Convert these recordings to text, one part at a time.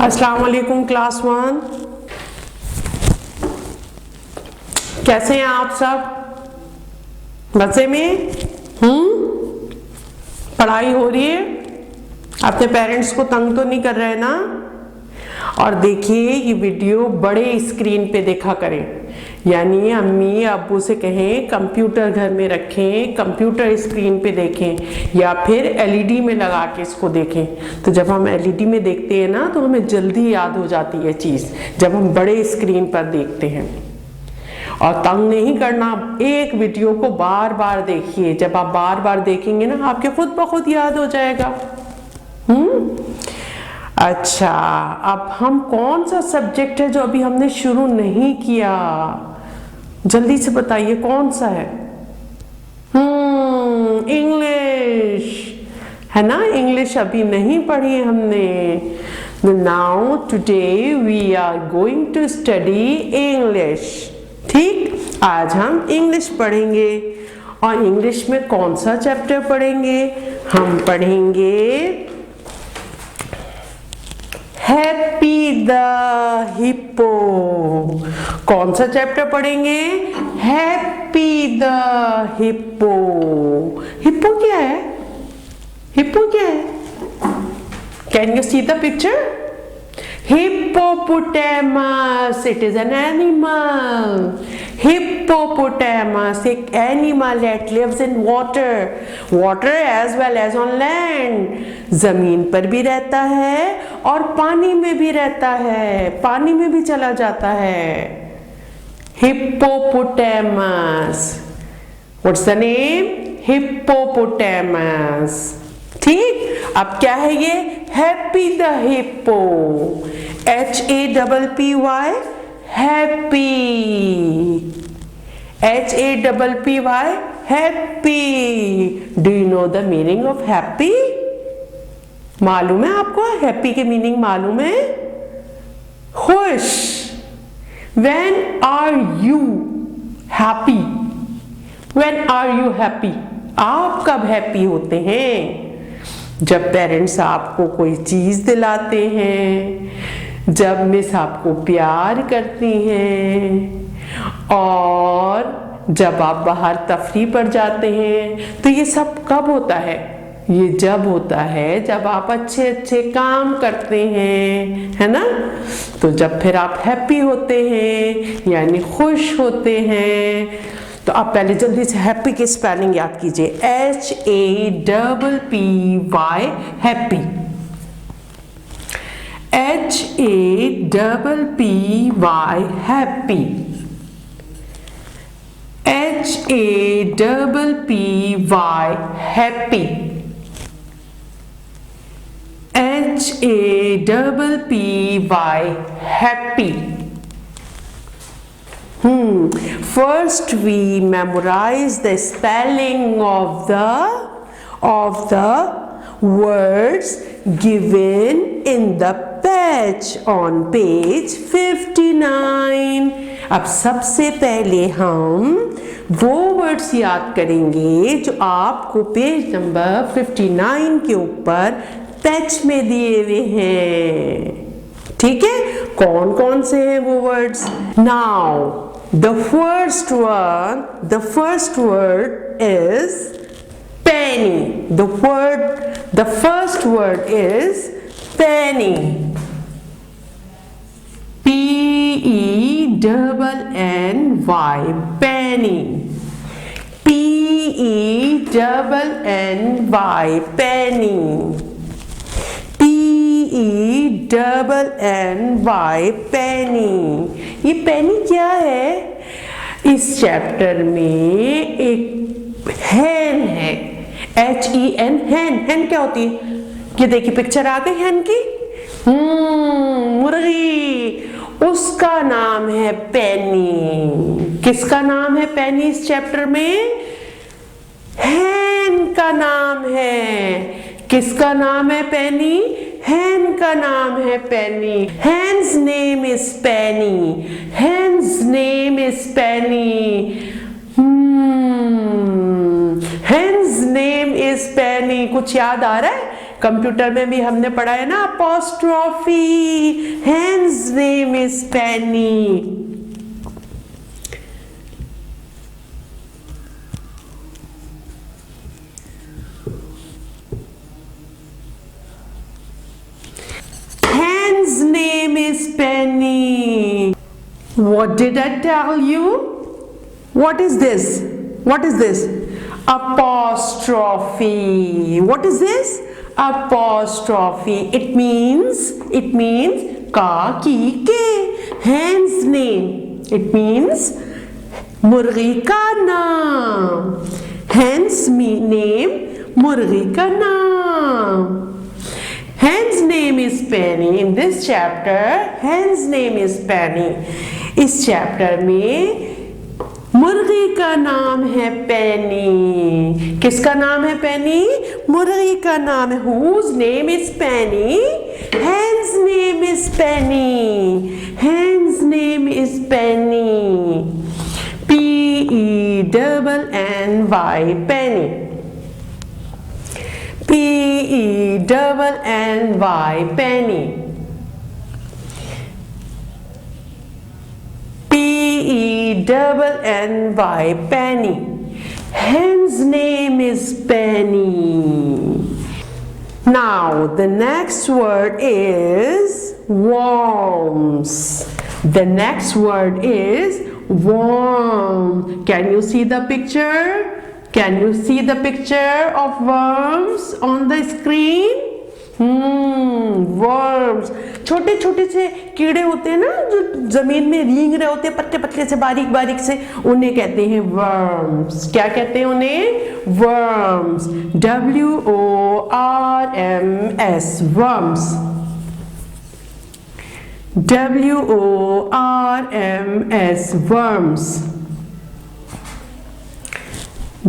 अस्सलाम वालेकुम क्लास 1। कैसे हैं आप सब? मजे में? पढ़ाई हो रही है? अपने पेरेंट्स को तंग तो नहीं कर रहे ना? और देखिए ये वीडियो बड़े स्क्रीन पे देखा करें, यानी अम्मी अब्बू से कहें कंप्यूटर घर में रखें, कंप्यूटर स्क्रीन पे देखें या फिर एलईडी में लगा के इसको देखें। तो जब हम एलईडी में देखते हैं ना तो हमें जल्दी याद हो जाती है चीज़, जब हम बड़े स्क्रीन पर देखते हैं। और तंग नहीं करना, एक वीडियो को बार बार देखिए। जब आप बार बार देखेंगे ना आपके खुद ब खुद याद हो जाएगा। अच्छा, अब हम कौन सा सब्जेक्ट है जो अभी हमने शुरू नहीं किया? जल्दी से बताइए कौन सा है? इंग्लिश है ना। इंग्लिश अभी नहीं पढ़ी है हमने। Now today we are going to study English. ठीक, आज हम इंग्लिश पढ़ेंगे। और इंग्लिश में कौन सा चैप्टर पढ़ेंगे? हम पढ़ेंगे हैप्पी द हिप्पो। कौन सा चैप्टर पढ़ेंगे? Happy the hippo. हिप्पो क्या है? हिप्पो क्या है? Can you see the picture? Hippopotamus, it is an animal. Hippopotamus एक animal that lives in water as well as on land. जमीन पर भी रहता है और पानी में भी रहता है, पानी में भी चला जाता है। Hippopotamus. What's the name? Hippopotamus. ठीक, अब क्या है ये? Happy the hippo. HAPPY, happy. HAPPY, happy. Do you know the meaning of happy? मालूम है आपको? हैप्पी के मीनिंग मालूम है? खुश। When are you happy? When are you happy? आप कब हैप्पी होते हैं? जब पेरेंट्स आपको कोई चीज़ दिलाते हैं, जब मिस आपको प्यार करती हैं, और जब आप बाहर तफरी पर जाते हैं। तो ये सब कब होता है? ये जब होता है जब आप अच्छे अच्छे काम करते हैं, है ना। तो जब फिर आप हैप्पी होते हैं यानी खुश होते हैं। तो आप पहले जल्दी से हैप्पी की स्पेलिंग याद कीजिए। HAPPY, happy. HAPPY, happy. HAPPY, happy. HAPPY, happy. First we memorize the spelling of the words given in the page on page 59. अब सबसे पहले हम वो वर्ड्स याद करेंगे जो आपको पेज नंबर 59 के ऊपर पेज में दिए हुए हैं। ठीक है, कौन कौन से हैं वो words? Now the first word is penny. The first word is penny. PENNY, penny. PENNY, penny. PENNY, penny. ये पेनी क्या है? इस चैप्टर में एक हैन है, HEN, हैन क्या होती है? ये देखिए पिक्चर आ गई हैन की। मुर्गी, उसका नाम है पेनी। किसका नाम है पेनी इस चैप्टर में? हैन का नाम है। किसका नाम है पेनी? हैन का नाम है Penny. Hen's name is Penny. Hen's name is Penny. Hen's name is Penny. कुछ याद आ रहा है? कंप्यूटर में भी हमने पढ़ा है ना apostrophe, hen's name is penny. Hen's name is Penny. What did I tell you? What is this? What is this? Apostrophe. What is this? Apostrophe. It means ka, ki, ke. Hen's name. It means मुर्गी का नाम। Hen's name मुर्गी का नाम। Hen's name is Penny. In this chapter, Hen's name is Penny. इस chapter में मुर्गी का नाम है पेनी। किसका नाम है पेनी? मुर्गी का नाम है। Whose name is Penny? Hen's name is Penny. Hen's name is Penny. P-E-N-N-Y, Penny. P-E-N-N-Y, penny. P-E-N-N-Y, penny. Hen's name is Penny. Now the next word is worms. The next word is worm. Can you see the picture? Can you see the picture of worms on the screen? Worms, छोटे छोटे से कीड़े होते हैं ना जो जमीन में रींग रहे होते हैं, पतले पतले से, बारीक बारीक से, उन्हें कहते हैं worms। क्या कहते हैं उन्हें? Worms। W-O-R-M-S, worms। W-O-R-M-S, worms।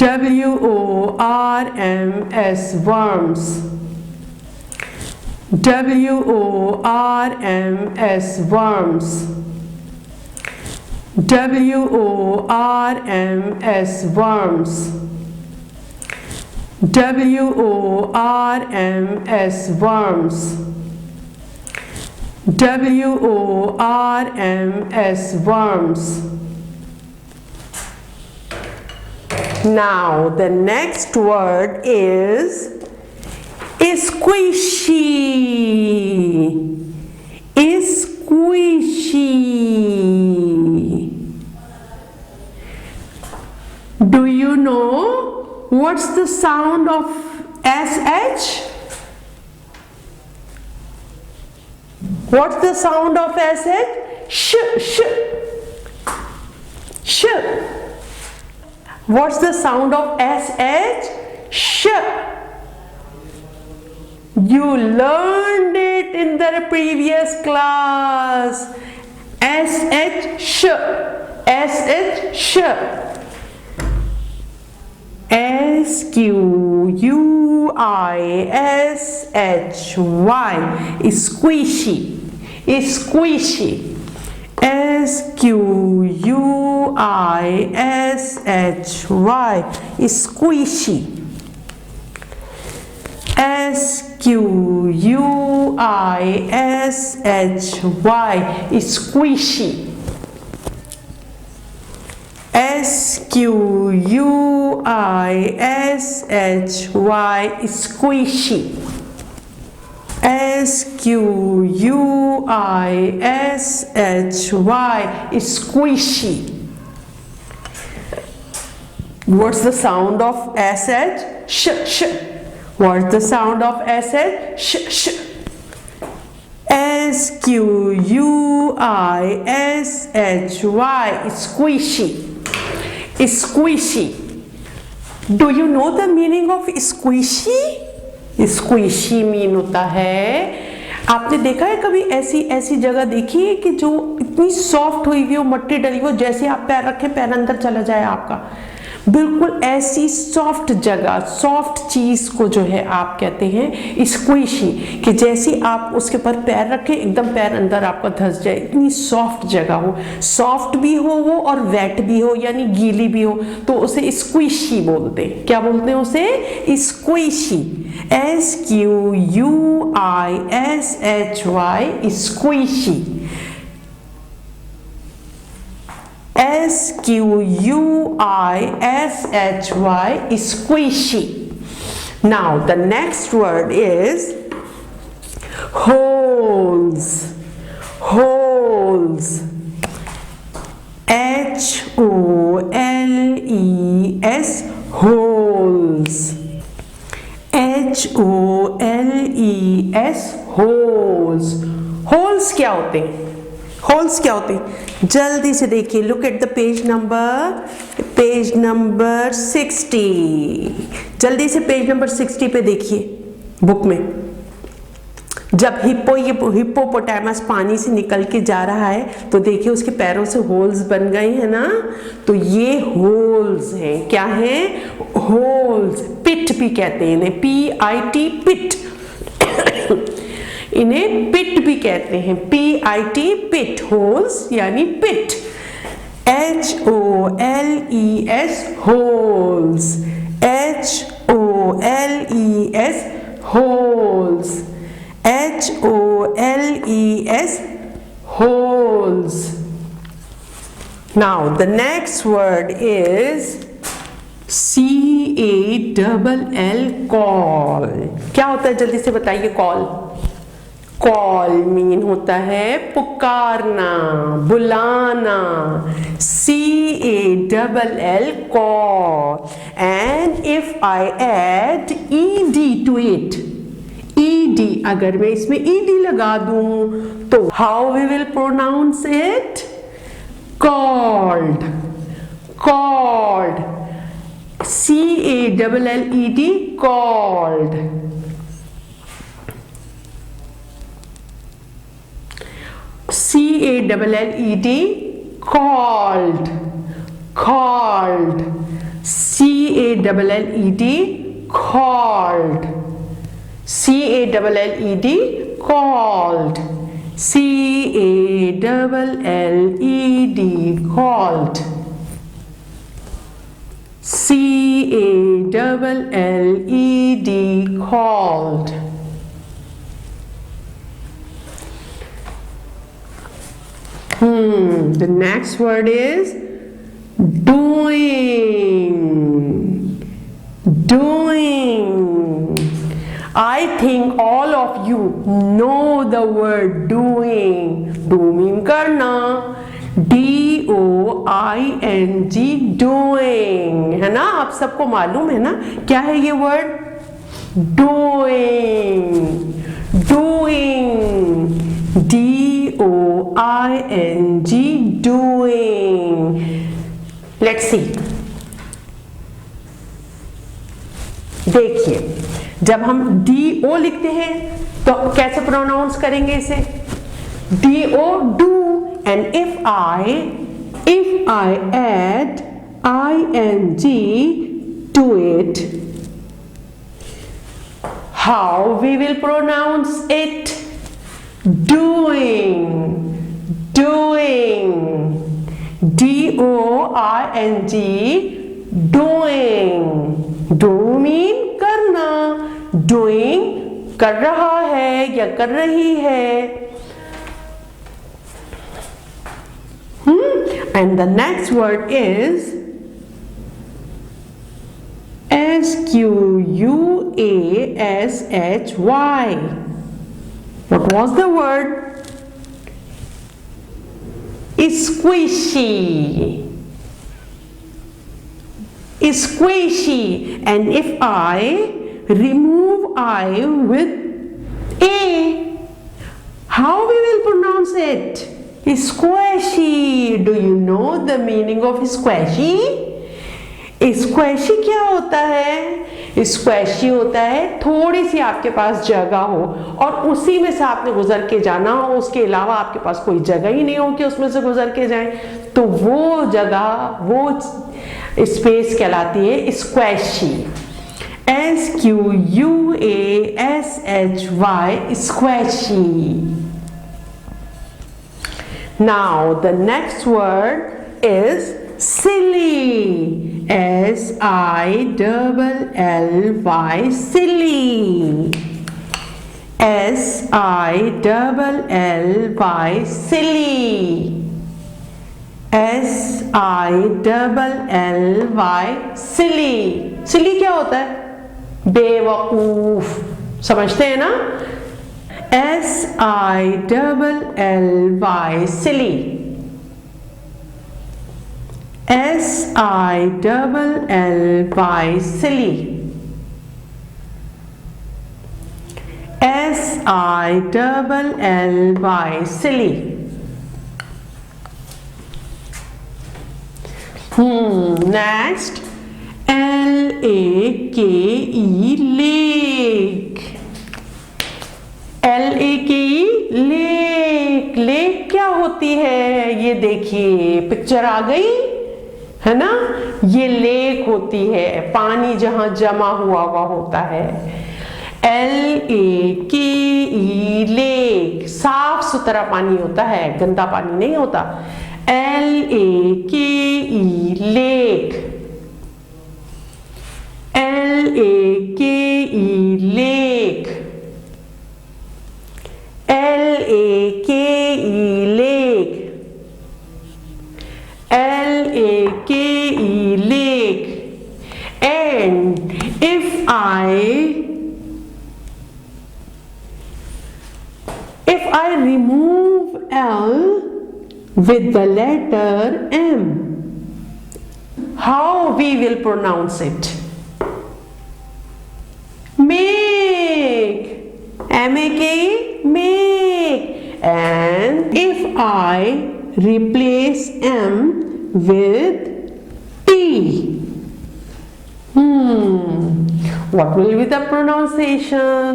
W-O-R-M-S, worms. W-O-R-M-S, worms. W-O-R-M-S, worms. W-O-R-M-S, worms. W-O-R-M-S, worms. Now the next word is squishy. Squishy. Do you know what's the sound of SH? What's the sound of SH? Sh, sh, sh. What's the sound of SH? Sh. You learned it in the previous class. SH, sh. SH, sh. S-Q-U-I-S-H-Y. Squishy. Squishy. S-Q-U-I-S-H-Y. Squishy. S-Q-U-I-S-H-Y. Squishy. S-Q-U-I-S-H-Y. Squishy. S-Q-U-I-S-H-Y. Squishy. What's the sound of SH? Sh, sh. What's the sound of SH? Sh, sh. S-Q-U-I-S-H-Y. Squishy. Squishy. Do you know the meaning of squishy? Squishy mean होता है, आपने देखा है कभी ऐसी जगह देखी है कि जो इतनी सॉफ्ट हुई हुई हो, मट्टी डली हो, जैसे आप पैर रखें पैर अंदर चला जाए आपका, बिल्कुल ऐसी सॉफ्ट जगह, सॉफ्ट चीज को जो है आप कहते हैं स्क्विशी, कि जैसे आप उसके ऊपर पैर रखें एकदम पैर अंदर आपका धंस जाए, इतनी सॉफ्ट जगह हो, सॉफ्ट भी हो वो और वेट भी हो यानी गीली भी हो, तो उसे स्क्विशी बोलते हैं। क्या बोलते हैं उसे? Squishy, SQUISHY, squishy, SQUISHY, squishy. Now the next word is holes. Holes, HOLES, holes, HOLES, holes. holes क्या होते हैं? होल्स क्या होते हैं? जल्दी से देखिए, look at the page number 60। जल्दी से पेज नंबर 60 पे देखिए बुक में। जब हिप्पोपोटामस पानी से निकल के जा रहा है तो देखिए उसके पैरों से होल्स बन गए हैं ना, तो ये होल्स हैं। क्या है? होल्स। पिट भी कहते हैं इन्हें, PIT, पिट। इन्हें पिट भी कहते हैं, PIT, पिट। होल्स यानी पिट, HOLES, holes, HOLES, holes, HOLES, holes. Now the next word is CALL, call. क्या होता है? जल्दी से बताइए। कॉल, कॉल मीन होता है पुकारना, बुलाना। CALL, call. And if I add ED to it, ED, अगर मैं इसमें ED लगा दूं तो how we will pronounce it? Called, called, CALLED, called. CALLED, called, called, CALLED, called, CALLED, called, CALLED, called, CALLED, called. The next word is doing. Doing. I think all of you know the word doing. Do mean करना, DOING, doing, है ना? आप सबको मालूम है ना क्या है ये word? doing, doing, DOING, doing. Let's see. देखिए, जब हम DO लिखते हैं तो कैसे प्रोनाउंस करेंगे इसे? DO, do. And if I add ING to it, how we will pronounce it? Doing, doing, DOING, doing. Do mean करना, doing कर रहा है या कर रही है। And the next word is SQUASHY. What was the word? Squishy. Squishy. And if I remove I with A, how we will pronounce it? Squishy. Do you know the meaning of squishy? स्क्वैशी क्या होता है? स्क्वैशी होता है थोड़ी सी आपके पास जगह हो और उसी में से आपने गुजर के जाना हो, उसके अलावा आपके पास कोई जगह ही नहीं हो कि उसमें से गुजर के जाए, तो वो जगह, वो स्पेस कहलाती है स्क्वैशी, SQUASHY, squashy. Now the next word is silly, SILLY, silly, SILLY, silly, SILLY, silly. silly क्या होता है? बेवकूफ, समझते हैं ना? SILLY, silly, SILLY, silly, SILLY, silly. Next, LAKE, lake, LAKE, lake. Lake क्या होती है? ये देखिए पिक्चर आ गई है ना, ये लेक होती है, पानी जहां जमा हुआ होता है। LAKE, लेक, साफ सुथरा पानी होता है, गंदा पानी नहीं होता। LAKE, lake, LAKE, lake, LAKE, lake, LAKE, lake. And if I remove L with the letter M, how we will pronounce it? Make, M-A-K-E, make. And if I replace M with T, what will be the pronunciation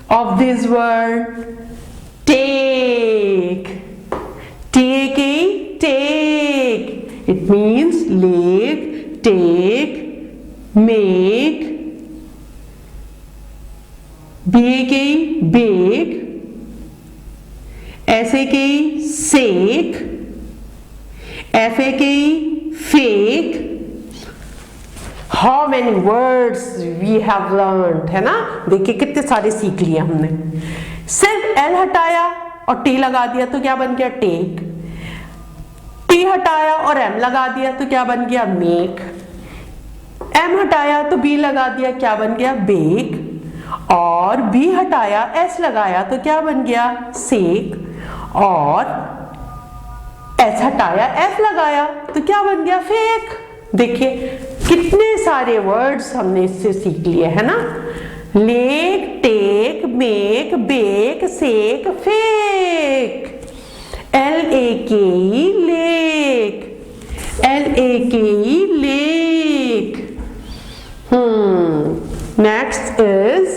of this word? Take, T-A-K-E, take. It means lake, take, make, B-A-K-E, bake, S-A-K-E, sake, F-A-K-E, fake. How many words we have learned, है ना? देखिए कितने सारे सीख लिए हमने। सिर्फ L हटाया और T लगा दिया तो क्या बन गया? टेक। T हटाया और M लगा दिया तो क्या बन गया? मेक। M हटाया तो B लगा दिया, क्या बन गया? बेक। और B हटाया, S लगाया तो क्या बन गया? सेक। और S हटाया, F लगाया तो क्या बन गया? फेक। देखिए कितने सारे वर्ड्स हमने इससे सीख लिए, है ना? Lake, take, make, bake, sake, fake. LAKE, lake, LAKE, lake. Next is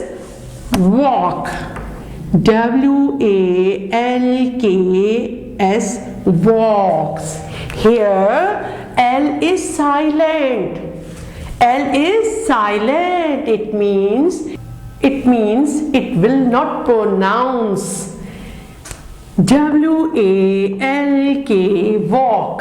walk, WALKS, walks. Here L is silent. L is silent. It means it will not pronounce. WALK, walk.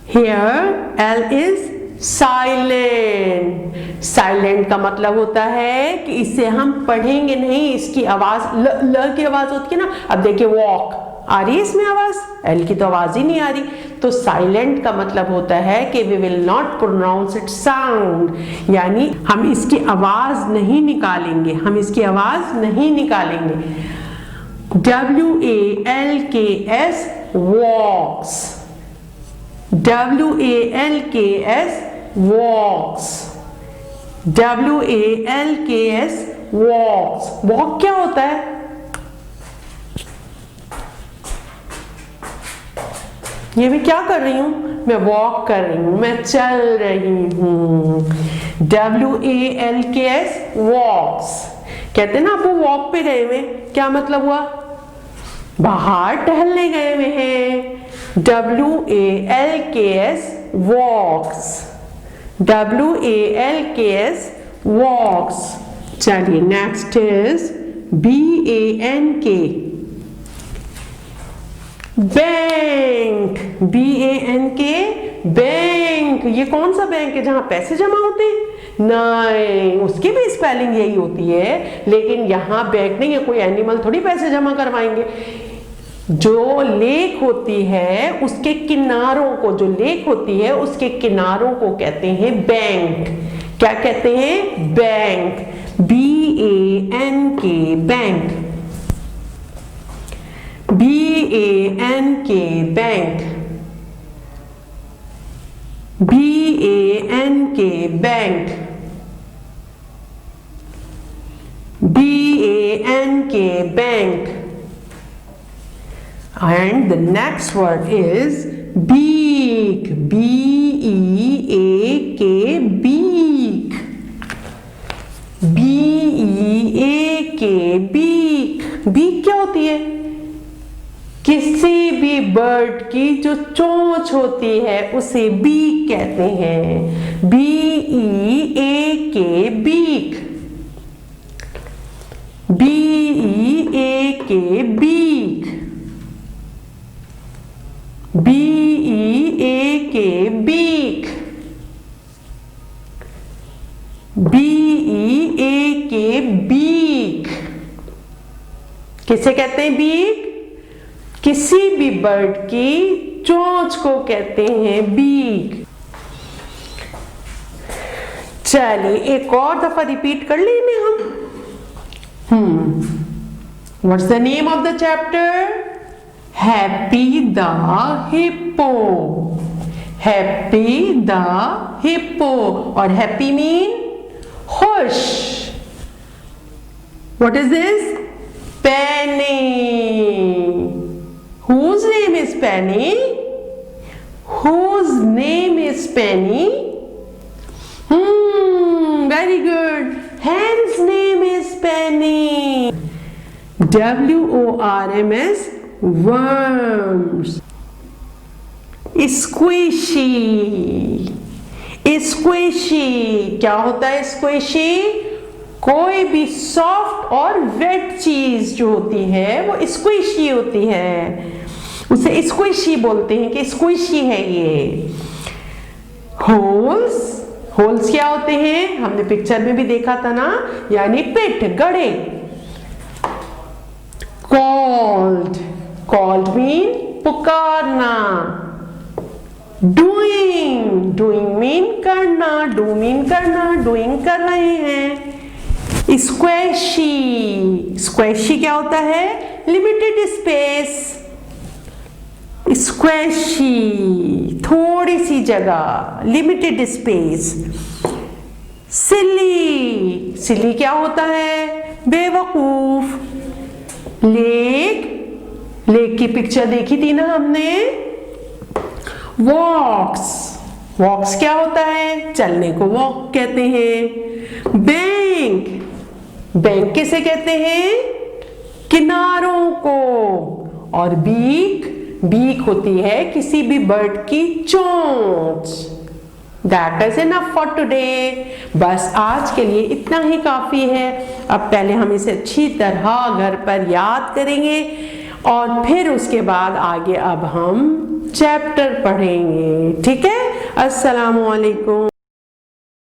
Here L is silent. Silent का मतलब होता है कि इसे हम पढ़ेंगे नहीं, इसकी आवाज ल की आवाज होती है ना। अब देखिए वॉक आ रही है इसमें आवाज, एल की तो आवाज ही नहीं आ रही। तो साइलेंट का मतलब होता है कि we will not pronounce it sound, यानी हम इसकी आवाज नहीं निकालेंगे, हम इसकी आवाज नहीं निकालेंगे। WALKS, walks, WALKS, walks, WALKS, walks. Walk क्या होता है? ये मैं क्या कर रही हूं? मैं वॉक कर रही हूं, मैं चल रही हूं। WALKS, walks. कहते हैं ना आप वो वॉक पे गए हुए, क्या मतलब हुआ? बाहर टहलने गए हुए हैं, WALKS walks, WALKS walks। चलिए next is BANK bank, BANK bank. ये कौन सा बैंक है जहां पैसे जमा होते हैं? नहीं, उसकी भी स्पेलिंग यही होती है, लेकिन यहाँ बैंक नहीं है, कोई एनिमल थोड़ी पैसे जमा करवाएंगे। जो लेक होती है उसके किनारों को, जो लेक होती है उसके किनारों को कहते हैं बैंक। क्या कहते हैं? Bank, BANK bank, BANK bank, BANK bank, BANK bank. And the next word is beak, BEAK beak, BEAK beak। Beak क्या होती है? किसी भी बर्ड की जो चोंच होती है उसे बीक कहते हैं, BEAK beak, BEAK beak, BEAK beak, BEAK beak. किसे कहते हैं बीक? किसी भी बर्ड की चोंच को कहते हैं बीक। चलिए एक और दफा रिपीट कर लेंगे हम। What's the name of the chapter? Happy the Hippo, Happy the Hippo। और happy mean खुश। What is this? Penny। Whose name is Penny? Whose name is Penny? Very good. Hen's name is Penny, WORMS worms। Squishy, squishy क्या होता है? squishy कोई भी soft और wait चीज जो होती है वो स्क्विशी होती है, उसे स्क्विशी बोलते हैं कि स्क्विशी है ये। होल्स, होल्स क्या होते हैं? हमने पिक्चर में भी देखा था ना, यानी पिट, गड्ढे। कॉल्ड, कॉल्ड मीन पुकारना। डूइंग, डूइंग मीन करना, डू मीन करना, डूइंग कर रहे हैं। स्क्वैशी, स्क्वैशी क्या होता है? Limited space. स्क्वैशी थोड़ी सी जगह, लिमिटेड स्पेस। सिली, सिली क्या होता है? बेवकूफ। लेक, लेक की पिक्चर देखी थी ना हमने। वॉक्स, वॉक्स क्या होता है? चलने को वॉक कहते हैं। बैंक, बैंक किसे कहते हैं? किनारों को। और बीक, बीक होती है किसी भी बर्ड की चोंच। That is enough for today। बस आज के लिए इतना ही काफी है। अब पहले हम इसे अच्छी तरह घर पर याद करेंगे और फिर उसके बाद आगे अब हम चैप्टर पढ़ेंगे। ठीक है? अस्सलामुअलैकुम।